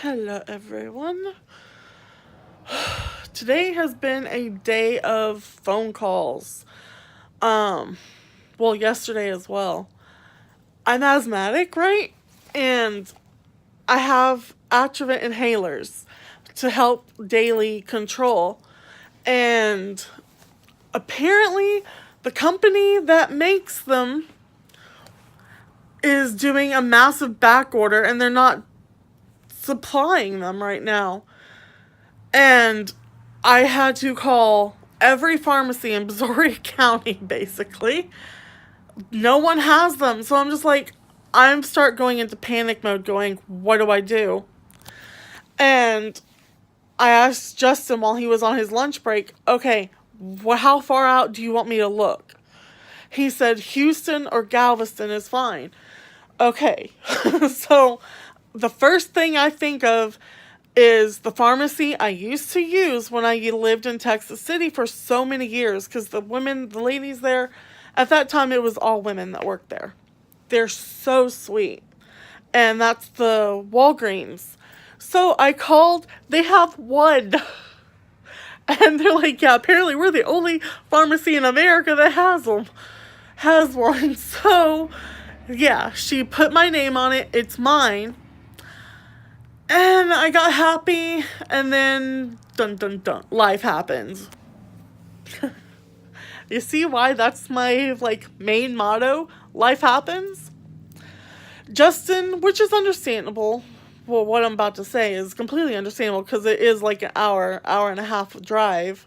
Hello, everyone. Today has been a day of phone calls. Um, yesterday as well. I'm asthmatic, right? And I have Atrovent inhalers to help daily control. And apparently, the company that makes them is doing a massive back order and they're not supplying them right now. And I had to call every pharmacy in Brazoria County, basically. No one has them. So I'm just like, I'm start going into panic mode, going, what do I do? And I asked Justin while he was on his lunch break, okay, how far out do you want me to look? He said Houston or Galveston is fine. Okay, so the first thing I think of is the pharmacy I used to use when I lived in Texas City for so many years, because the ladies there, at that time it was all women that worked there. They're so sweet. And that's the Walgreens. So I called, they have one. And they're like, yeah, apparently we're the only pharmacy in America that has one. So, yeah, she put my name on it. It's mine. And I got happy, and then dun dun dun, life happens. You see why that's my main motto? Life happens. Justin, which is understandable. Well, what I'm about to say is completely understandable because it is like an hour and a half drive,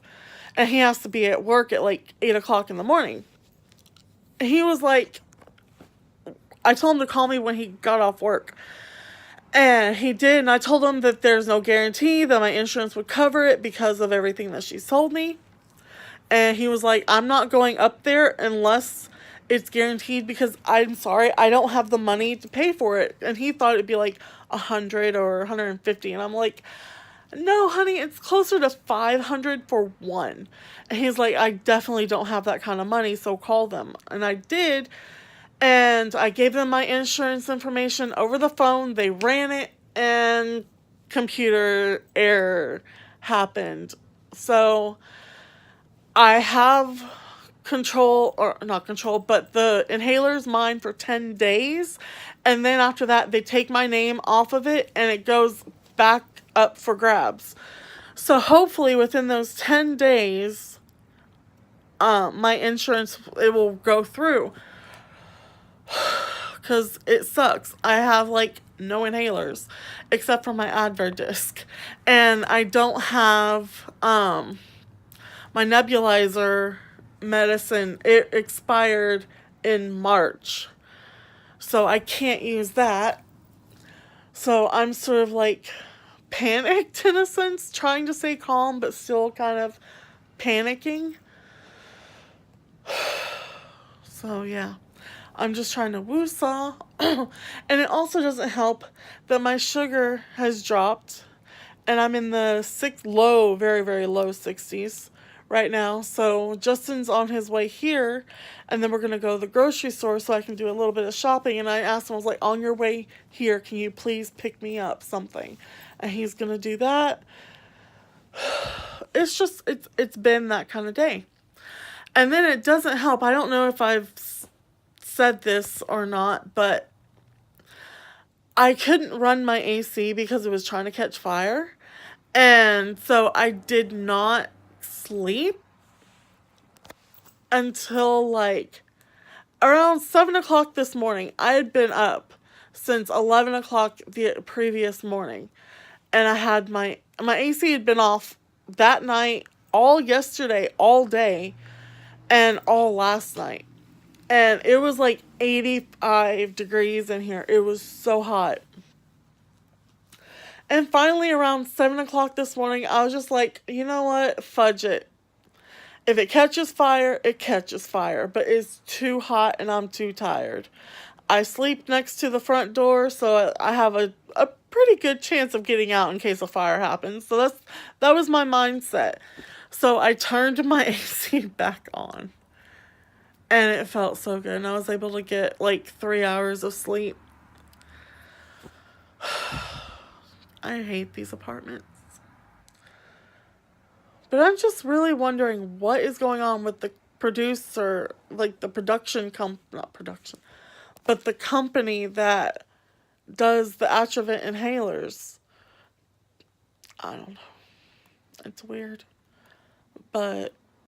and he has to be at work at 8 o'clock in the morning. He was like, I told him to call me when he got off work. And he did, and I told him that there's no guarantee that my insurance would cover it because of everything that she's told me. And he was like, I'm not going up there unless it's guaranteed because I'm sorry, I don't have the money to pay for it. And he thought it'd be like 100 or 150. And I'm like, no, honey, it's closer to 500 for one. And he's like, I definitely don't have that kind of money, so call them. And I did. And I gave them my insurance information over the phone. They ran it, and computer error happened. So I have control, or not control, but the inhaler's mine for 10 days. And then after that, they take my name off of it, and it goes back up for grabs. So hopefully within those 10 days, my insurance, it will go through. Because it sucks. I have no inhalers except for my Advair disc, and I don't have my nebulizer medicine. It expired in March, so I can't use that. So I'm sort of panicked in a sense, trying to stay calm but still kind of panicking. So yeah. I'm just trying to woo-saw. And it also doesn't help that my sugar has dropped. And I'm in the very, very low 60s right now. So Justin's on his way here. And then we're going to go to the grocery store so I can do a little bit of shopping. And I asked him, I was like, on your way here, can you please pick me up something? And he's going to do that. It's been that kind of day. And then it doesn't help. I don't know if I've said this or not, but I couldn't run my AC because it was trying to catch fire. And so I did not sleep until around 7 o'clock this morning. I had been up since 11 o'clock the previous morning. And I had my AC had been off that night, all yesterday, all day, and all last night. And it was 85 degrees in here. It was so hot. And finally, around 7 o'clock this morning, I was just like, you know what? Fudge it. If it catches fire, it catches fire. But it's too hot and I'm too tired. I sleep next to the front door, so I have a pretty good chance of getting out in case a fire happens. So that was my mindset. So I turned my AC back on. And it felt so good. And I was able to get 3 hours of sleep. I hate these apartments. But I'm just really wondering what is going on with the producer, like the not production, but the company that does the Atrovent inhalers. I don't know. It's weird. But